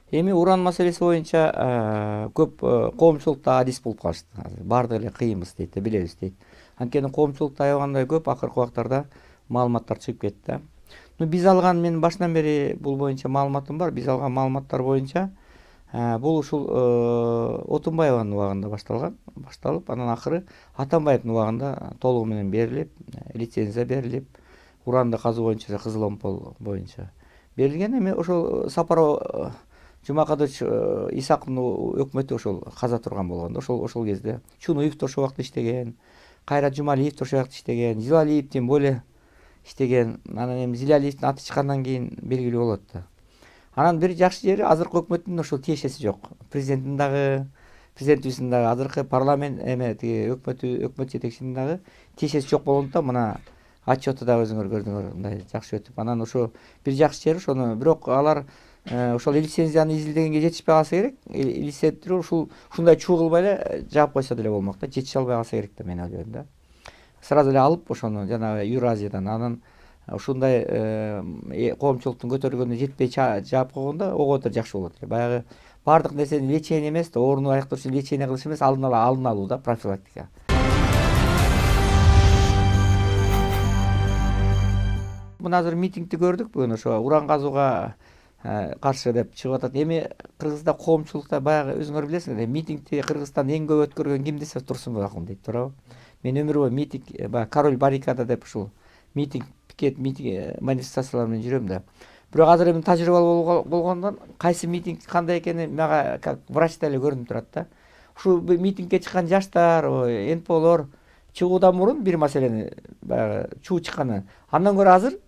Эми уран маселеси боюнча көп коомчулукта адис болуп калышты. Баардыгы эле кыйынбыз дейт да, билебиз дейт. Анткени коомчулукта аябагандай көп акыркы убактарда маалыматтар чыгып кетти да. Биз алган, менин башынан бери бул боюнча маалыматым бар. Биз алган маалыматтар боюнча бул ушул Отунбаеванын убагында башталып, анан акыры Атамбаевдин убагында толугу менен берилип, лицензия берилип, уранды казуу боюнча Кызыл Омпол боюнча берилген. Эми ошол Сапаров Жумакадович Исаковдун өкмөтү ошол каза турган болгон да. Ошол кезде Чунуев да ошол убакта иштеген, Кайрат Жумалиев да ошол жакта иштеген, Зилалиев тем более иштеген. Анан эми Зилалиевдин аты чыккандан кийин белгилүү болот да. Анан бир жакшы жери, азыркы өкмөттүн ошол тиешеси жок. Президентибиздин дагы, азыркы парламент тиги өкмөт жетекчисинин дагы тиешеси жок болгондуктан мына отчету да өзүңөр көрдүңөр, мындай жакшы өтүп. Анан ошо бир жакшы жери ошону, бирок алар ошол лицензияны изилдегенге жетишпей калса керек. Лицензия ушундай чуу кылбай эле жаап койсо деле болмок да. Жетише албай калса керек да, мен ойлойм да. Сразу эле алып ошону жанагы Юразиядан, анан ушундай коомчулуктун көтөрүлгөнүнө жетпей жаап койгондо ого да жакшы болот эле. Баягы баардык нерсени лечение эмес да, оорууну аяктоо үчүн лечение кылыш эмес, алдын алуу да, профилактика. Мына азыр митингди көрдүк, бүгүн ошо уран казууга каршы деп чыгып атат. Эми Кыргызда коомчулукта баягы өзүңөр билесиңер, митингди Кыргызстанда эң көп өткөргөн ким десе Турсунбек акын дейт, туурабы? Мен өмүр бою митинг, баягы король баррикада деп ушул митинг, пикет, манифестациялар менен жүрөм да. Бирок азыр эми тажрыйбалуу болгондон кайсы митинг кандай экени мага как врач деле көрүнүп турат да. Ушул митингге чыккан жаштар, НПОлор чыгуудан мурун бир маселени баягы чуу чыкканы, андан көрө азыр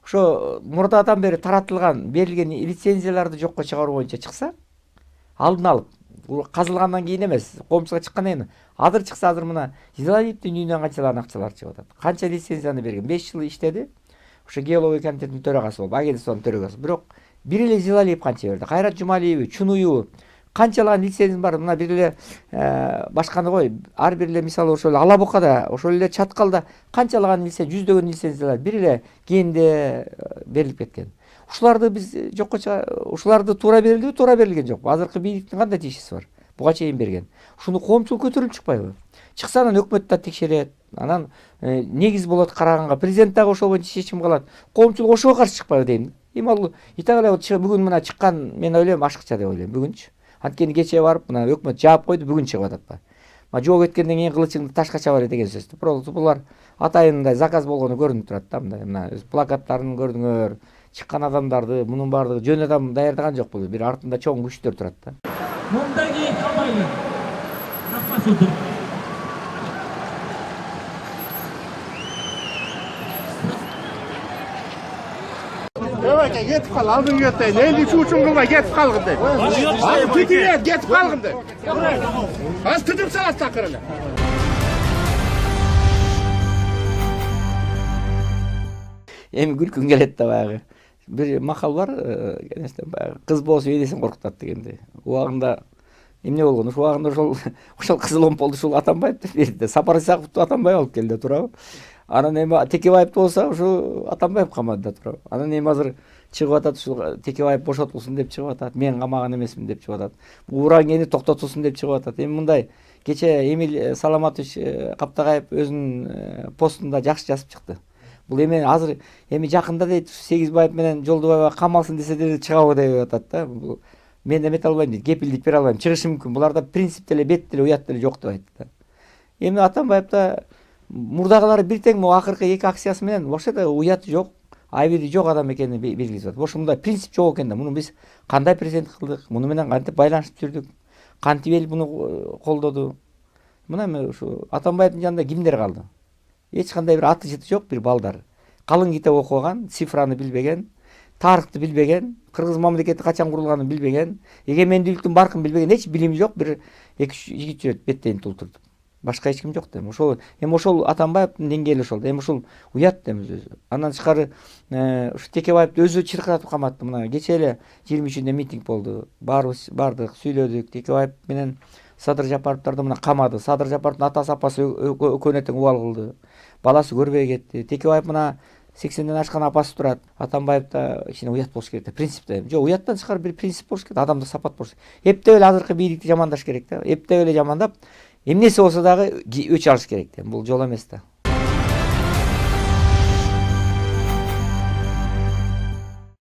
ошо мурдадан бери таратылган, берилген лицензияларды жокко чыгаруу боюнча чыкса, алдын алып, казылгандан кийин эмес, коомчулукка чыккандан кийин. Азыр чыкса, азыр мына Зилалиевдин үйүнөн канчаларын акчалар чыгып атат. Канча лицензияны берген? 5 жыл иштеди. Ошо геология комитетинин төрагасы болуп, агентствонун төрагасы. Бирок бир эле Зилалиев канча берди? Кайрат Жумалиев, Чунуев канчалаган лицензиясы бар? Мына бир эле башканы кой, ар бир эле мисалы ошол Алабукада, ошол эле Чаткалда канчалаган лицензия, жүздөгөн лицензиялар бир эле кенде берилип кеткен. Ушуларды биз жокко ушуларды туура берилдиби, туура берилген жокпу? Азыркы бийликтин кандай тиешеси бар? Буга чейин берген. Ушуну коомчулук көтөрүлүп чыкпайбы? Чыкса анан өкмөт да текшерет. Анан негиз болот караганга, президент дагы ошол боюнча чечим кылат. Коомчулук ошого каршы чыкпайбы дейм. Эми ал итак эле бүгүн мына чыккан, мен ойлойм ашыкча деп ойлойм бүгүнчү. Анткени кечээ барып мына өкмөт жаап койду, бүгүн чыгып атат. Жоо кеткенден кийин кылычыңды ташка чабар деген сөз. Просто булар атайын мындай заказ болгону көрүнүп турат да, мындай мына плакаттарын көрдүңөр, чыккан адамдарды, мунун баардыгы жөн адам даярдаган жок, бул бир артында чоң күчтөр турат да. Мындан кийин калбайлы. Рахмат. Aka ketib qol, oldinga o'tay. Endi shu uchun qilmay ketib qolg'indi. Hozir ketyapti, ketib qolg'indi. Hozir tutib salasiz taqirini. Эми күлкүм келет да, баягы бир макал бар, конечно, баягы кыз болсо энесин коркутат дегенде. Убагында эмне болгон? Ушул убагында ошол Кызыл Омполду ушул Атамбаев берди. Сапар Исаковду Атамбаев алып келди, туурабы? Анан эми Текебаев болсо ушу Атамбаев камады да, туурабы? Анан эми азыр чыгып атат, ушул Текебаев бошотулсун деп чыгып атат. Мен камаган эмесмин деп чыгып атат. Уран кени токтотулсун деп чыгып атат. Эми мындай кечээ Эмиль Саламатович Каптагаев өзүнүн постунда жакшы жазып чыкты. Бул эми азыр жакында дейт Сегизбаев менен Жолдубаева камалсын десе деле чыгабы деп атат да. Бул мен эмете албайм дейт, кепилдик бере албайм. Чыгышы мүмкүн. Буларда принцип деле, бет деле, уят деле жок деп айтты да. Эми Атамбаев да мурдагылары бир тең акыркы эки акциясы менен вообще да уяты жок, айбири жок адам экенин белгилеп атат. Ошо мындай принцип жок экен да. Муну биз кандай президент кылдык? Муну менен кантип байланышып жүрдүк? Кантип эл муну колдоду? Мына эми ушу Атамбаевдин жанында кимдер калды? Эч кандай бир аты жыты жок бир балдар. Калың китеп окуган, цифраны билбеген, тарыхты билбеген, кыргыз мамлекети качан курулганын билбеген, эгемендүүлүктүн баркын билбеген, эч билими жок бир эки үч жигит жүрөт беттейин тултуртуп. Башка эч ким жок да. Ошол Атамбаевдин деңгээли ошол. Эми ушул уят да өзү. Андан тышкары ушу Текебаевди өзү чыркыратып каматты. Мына кечээ эле 23-нде митинг болду. Бардык, сүйлөдүк. Текебаев менен Садыр Жапаровдарды мына камады. Садыр Жапаровдун атасы апасы көнөтөң убал кылды. Баласы көрбөй кетти. Текебаев мына 80ден ашкан апасы турат. Атамбаевда кичине уят болуш керек да, принципте. Жок, уяттан тышкары бир принцип болуш керек, адамда сапат болуш керек. Эптеп эле азыркы бийликти жамандаш керек да. Эптеп эле жамандап, эмнеси болсо дагы өч алыш керек да. Бул жол эмес да.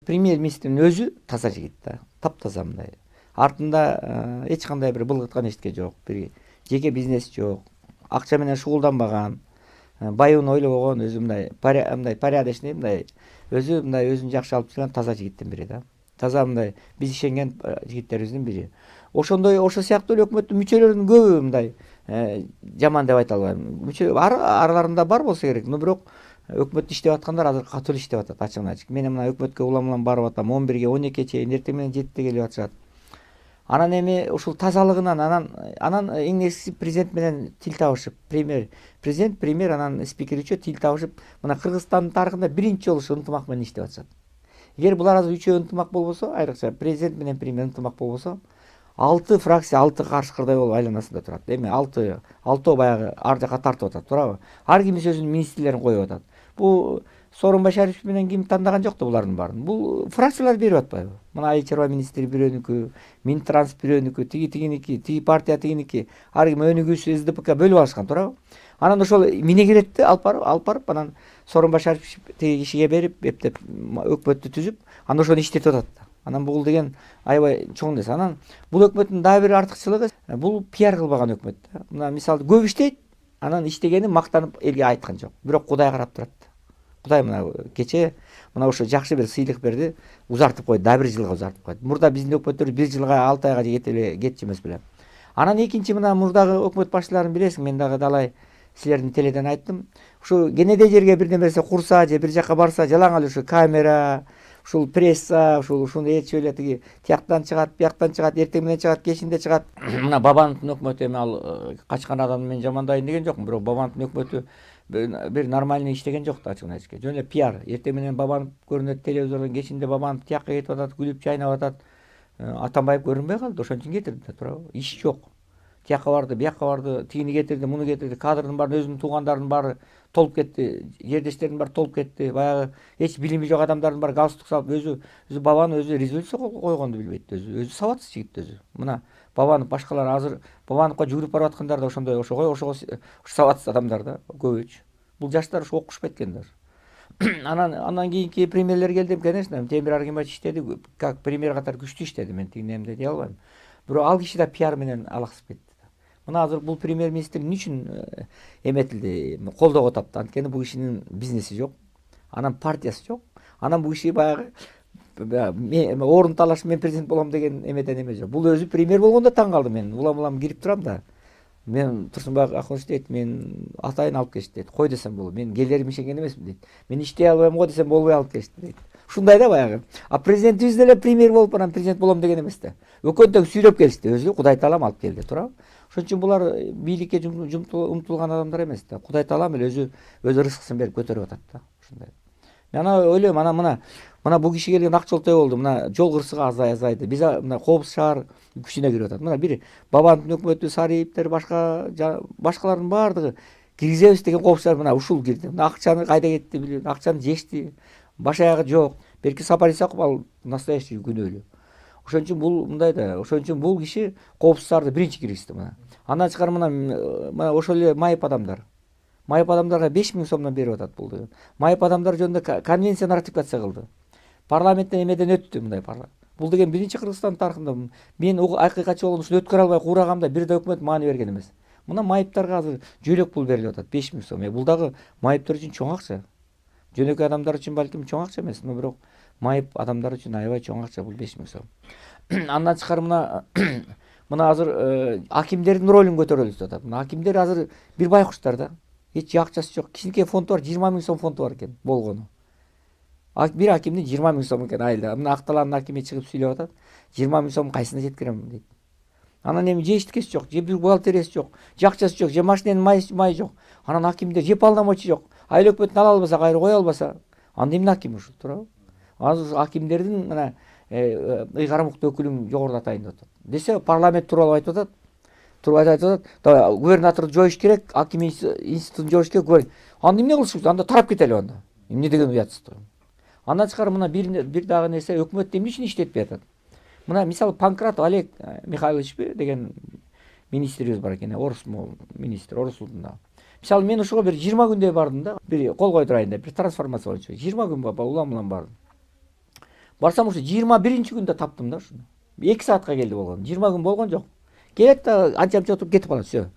Премьер-министрдин өзү таза жигит да, таптаза мындай. Артында эч кандай бир былгыткан эчтеке жок, бир жеке бизнес жок, акча менен шугулданбаган, байыбын ойлобогон, өзү мындай порядочный, мындай өзү мындай өзүн жакшы алып жүргөн таза жигиттин бири да. Таза мындай биз ишенген жигиттерибиздин бири. Ошондой, ошо сыяктуу эле өкмөттүн мүчөлөрүнүн көбү мындай жаман деп айта албайм. Араларында бар болсо керек, но бирок өкмөттө иштеп аткандар азыр катуу иштеп атат, ачыгын ачык. Мен мына өкмөткө улам барып атам, 11-ге 12-ге чейин, эртең менен 7-те келип атышат. Анан эми ушул тазалыгынан анан эң нечиси президент менен тил табышып, президент, премьер анан спикер үчөө тил табышып, мына Кыргызстандын тарыхында биринчи жолу ушу ынтымак менен иштеп атышат. Эгер булар азыр үчөө ынтымак болбосо, айрыкча президент менен премьер ынтымак болбосо, 6 фракция 6 карышкырдай болуп айланасында турат. Эми 6 баягы ар жака тартып атат, туурабы? Ар кимиси өзүнүн министрлерин коюп атат. Бул Сооронбай Шарипович менен ким тандаган жок да булардын баарын. Бул фракциялар берип атпайбы? Мына айыл чарба министри бирөөнүкү, Минтранс бирөөнүкү, тигиники, тиги партия тигиники, ар ким өнүгүүсү СДПК бөлүп алышкан, туурабы? Анан ошол эмне керекти алып барып, анан Сооронбай Шарипович тиги кишиге берип, эптеп өкмөттү түзүп, анан ошону иштетип атат. Анан бул деген аябай чоң нерсе. Анан бул өкмөттүн дагы бир артыкчылыгы, бул пиар кылбаган өкмөт. Мына мисалы көп иштейт, анан иштегенин мактанып элге айткан жок. Бирок Кудай карап турат. Кудай мына кече мына ошо жакшы бир сыйлык берди, узартып койду, дагы 1 жылга узартып койду. Мурда биздин өкмөттөр 1 жылга 6 айга кетчү эмес беле. Анан экинчи мына мурдагы өкмөт башчыларын билесиң, мен дагы далай силердин теледен айттым. Ушу кенедей жерге бир нерсе курса же бир жака барса, жалаң эле ушу камера, ушул пресса, ушуну ээрчип эле тиги тияктан чыгат, бияктан чыгат, эртең менен чыгат, кечинде чыгат. Мына Бабановдун өкмөтү эми ал качкан адамды мен жамандайын деген жокмун, бирок Бабановдун өкмөтү бир нормальный иштеген жок да, ачыгын айтышка. Жөн эле пиар. Эртең менен Бабанов көрүнөт телевизордон, кечинде Бабанов тиякка кетип атат, күлүп чайнап атат. Атамбаев көрүнбөй калды, ошон үчүн кетирди да, туурабы? Иш жок. Тиякка барды, биякка барды, тигини кетирди, муну кетирди, кадрдын баары, өзүнүн туугандарынын баары толуп кетти, жердештеринин баары толуп кетти. Баягы эч билими жок адамдардын баары галстук салып, өзү Бабанов өзү резолюция койгонду билбейт, өзү сабатсыз жигит өзү. Мына Бабанов башкалар азыр Бабановго жүгүрүп барып аткандар да ошондой, ошого сабатсыз адамдар да көбүчү. Бул жаштар ушу окушпайт экен даже. Анан кийинки премьерлер келди, конечно, Темир Аргимбаевич иштеди, как премьер катары күчтүү иштеди, мен тигине эмне дей албайм. Бирок ал киши да пиар менен алаксып кетти. Мына азыр бул премьер-министр эмне үчүн эметилди, колдоого тапты? Анткени бул кишинин бизнеси жок, анан партиясы жок. Анан бул киши баягы орун талаш, мен президент болом деген эмеден эме жок. Бул өзү премьер болгондо таң калдым мен. Улам кирип турам да. Мен Турсунбай Акылович дейт, мен атайын алып келишти дейт. Кой десем болот. Мен келерим ишенген эмесмин дейт. Мен иштей албайм го десем болбой алып келишти дейт. Ушундай да баягы. А президентибиз деле премьер болуп анан президент болом деген эмес да. Өкөнтөң сүйрөп келишти. Өзү Кудай таалам алып келди, туурабы? Ошон үчүн булар бийликке умтулган адамдар эмес да. Кудай таалам эле өзү рызкысын берип көтөрүп атат да. Ушундай. Мен ойлойм, мына бул киши келген ак жолтой болду. Мына жол кырсыгы азайды. Биз мына Кобус шаар күчүнө кирип атат. Мына бир Бабановдун өкмөтү, Сариевтер, башкалардын баардыгы киргизебиз деген Кобустар мына ушул кирди. Мына акчаны кайда кетти билбейм, акчаны жешти, баш аягы жок. Берки Сапар Исаков ал настоящий күнөөлүү. Ошон үчүн бул мындай да, ошон үчүн бул киши Кобустарды биринчи киргизди мына. Андан тышкары мына ошол эле майып адамдар. Майып адамдарга 5000 сомдон берип атат бул деген. Майып адамдар жөнүндө конвенцияны ратификация кылды. Парламенттен эмеден өттү мындай парламент. Бул деген биринчи Кыргызстан тарыхында. Мен акыйкатчы болгон үчүн өткөрө албай куурагамда бир да өкмөт маани берген эмес. Мына майыптарга азыр жөлөк пул берилип атат, 5000 сом. Бул дагы майыптар үчүн чоң акча. Жөнөкөй адамдар үчүн балким чоң акча эмес, но бирок майып адамдар үчүн аябай чоң акча бул 5000 сом. Андан тышкары мына азыр акимдердин ролун көтөрөлүп атат. Мына акимдер азыр бир байкуштар да. Эч акчасы жок. Кичинекей фонду бар, 20 000 сом фонду бар экен болгону. Бир акимдин 20 000 сом экен айылда. Мына Акталандын акими чыгып сүйлөп атат. 20 000 сом кайсына жеткирем дейт. Анан эми же эчтекеси жок, же бухгалтериясы жок, же акчасы жок, же машиненин майы жок. Анан акимде же полномочий жок. Айыл өкмөтүн ала албаса, кайры кое албаса, анда эмне аким ушул, туурабы? Азыр акимдердин мына ыйгарым укуктуу өкүлүн жогоруда атайын деп атат. Десе парламент тууралуу айтып атат. Губернаторду жоюш керек, аким институтун жоюш керек. Анда эмне кылышыбыз? Анда тарап кетели анда. Эмне деген уятсыздык. Андан тышкары мына бир дагы нерсе, өкмөт эмне үчүн иштетпей атат? Мына мисалы Панкратов Олег Михайловичпи деген министрибиз бар экен, орус министр, орус улутунда. Мисалы мен ошого бир 20 күндөй бардым да, бир кол койдурайын деп, бир трансформация боюнча 20 күн улам бардым. Барсам ушу 21 күндө таптым да ушуну. 2 саатка келди болгон. 20 күн болгон жок. Келет да анча-мынча отуруп кетип калат, всё.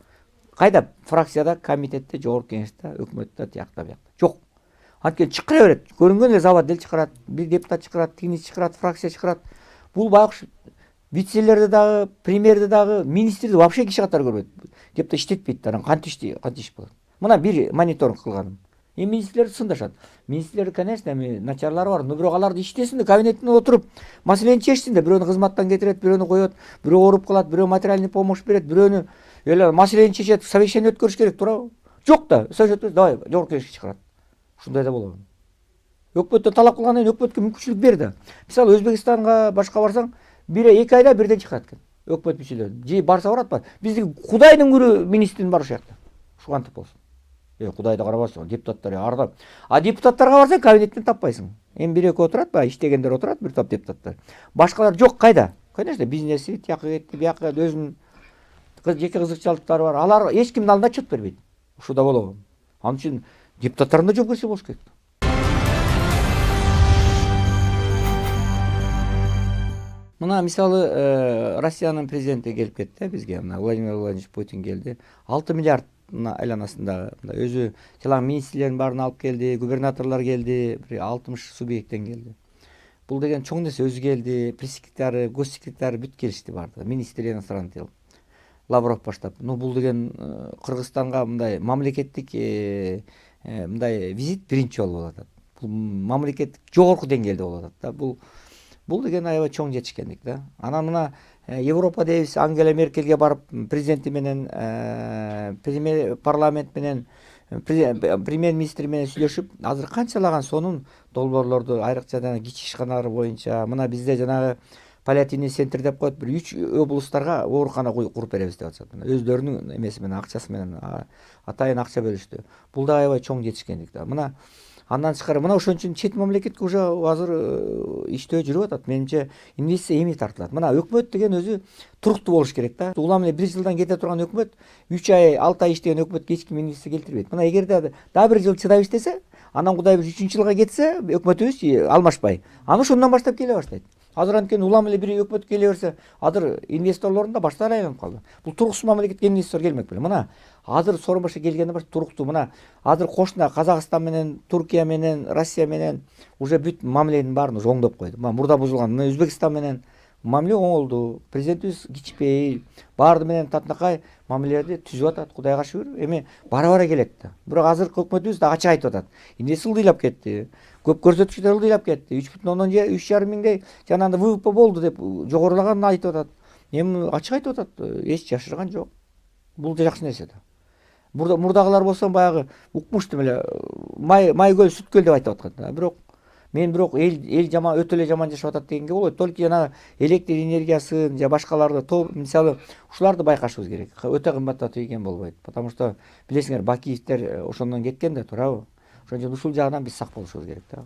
Кайда? Фракцияда, комитетте, жогорку кеңеште, өкмөттө, тиякта буякта. Жок. Анткени чыкыра берет. Көрүнгөн эле завод дел чыкырат, бир депутат чыкырат, тигини чыкырат, фракция чыкырат. Бул байкуш вицелерди дагы, премьерди дагы, министрди вообще киши катары көрбөйт. Депутат иштетпейт да, кантип иш болот. Мына бир мониторинг кылганым. Министрлер сындашат. Министрлер, конечно, начарлары бар, но бирок аларды иштесин да, кабинетинде отуруп, маселени чечсин да, бирөөнү кызматтан кетирет, бирөөнү коет, бирөө ооруп калат, бирөө материальный помощь берет, бирөөнү эле маселени чечет, совещание өткөрүш керек, туурабы? Жок да, совещание давай, жогорку кеңешке чыгарат. Ушундай да болот. Өкмөттөн талап кылгандан кийин өкмөткө мүмкүнчүлүк бер да. Мисалы Өзбекстанга башка барсаң, 1-2 айда бирден чыгат экен. Өкмөт мүчөлөрү. Же барса барат ба? Биздин Кудайдын күрү министрин бар ушул жакта. Ушу кантип болсун? Кудайды карабайсың, депутаттар ардап. А депутаттарга барсаң, кабинеттен таппайсың. Эми 1-2 отурат, баягы иштегендер отурат, бир топ депутаттар. Башкалар жок, кайда? Конечно, бизнеси, тияка кетти, бияка өзүнүн жеке кызыкчылыктары бар. Алар эч кимдин алдында отчет бербейт. Ушул да болобу. Ал үчүн депутаттардын да жоопкерчилиги болуш керек. Мына мисалы Россиянын президенти келип кетти бизге, мына Владимир Владимирович Путин келди. 6 миллиард айланасында өзү тилан министрлердин баарын алып келди, губернаторлор келди, 60 субъекттен келди. Бул деген чоң нерсе, өзү келди, пресс-секретары, госсекретары бүт келишти барды. Министр иностранных дел Лавров баштап. Бул деген Кыргызстанга мындай мамлекеттик мындай визит биринчи жолу болуп атат. Бул мамлекеттик жогорку деңгээлде болуп атат да. Бул деген аябай чоң жетишкендик да. Анан мына Европа дейбиз, Ангела Меркельге барып, президенти менен, парламент менен, премьер-министр менен сүйлөшүп, азыр канчалаган сонун долбоорлорду, айрыкча жана кичи ишканалар боюнча, мына бизде жанагы паллиативный центр деп коет, бир 3 облустарга оорукана куруп беребиз деп атышат. Өздөрүнүн эмеси менен, акчасы менен, атайын акча бөлүштү. Бул да аябай чоң жетишкендик да. Мына андан тышкары мына ошон үчүн чет мамлекетке уже азыр иштөө жүрүп атат. Менимче инвестиция эми тартылат. Мына өкмөт деген өзү туруктуу болуш керек да. Улам эле 1 жылдан кете турган өкмөт, 3 ай, 6 ай иштеген өкмөткө эч ким инвестиция келтирбейт. Мына эгерде дагы 1 жыл чыдап иштесе, анан Кудай буйруп 3-жылга кетсе, өкмөтүбүз алмашпай, аны ошондон баштап келе баштайт. Азыр анткени улам эле бир өкмөт келе берсе, азыр инвесторлордун да баштары айланып калды. Бул туруксуз мамлекетке инвестор келмек беле. Мына азыр сорун башы келгенде баш туруктуу. Мына азыр кошуна Казакстан менен, Туркия менен, Россия менен уже бүт мамиленин баарын уже оңдоп койду. Мурда бузулган. Мына Өзбекстан менен мамиле оңолду. Президентибиз кичпей, баарды менен татынакай мамилелерди түзүп атат. Кудайга шүгүр. Эми бара-бара келет да. Бирок азыркы өкмөтүбүз да ачык айтып атат. Инвестиция ылдыйлап кетти. Көп көрсөткүчтөр ылдыйлап кетти. 3,3 миңдей жанагындай ВВП болду деп жогорулаганын айтып атат. Эми ачык айтып атат. Эч жашырган жок. Бул да жакшы нерсе да. Мурдагылар болсо баягы укмуштум эле май көл сүт көл деп айтып аткан да. Бирок эл жаман, өтө эле жаман жашап атат дегенге болбойт. Только жана электр энергиясын же башкаларды, мисалы ушуларды байкашыбыз керек. Өтө кымбаттап тийген болбойт. Потому что билесиңер, Бакиевдер ошондон кеткен да, туурабы? Ошон үчүн ушул жагынан биз сак болушубуз керек да.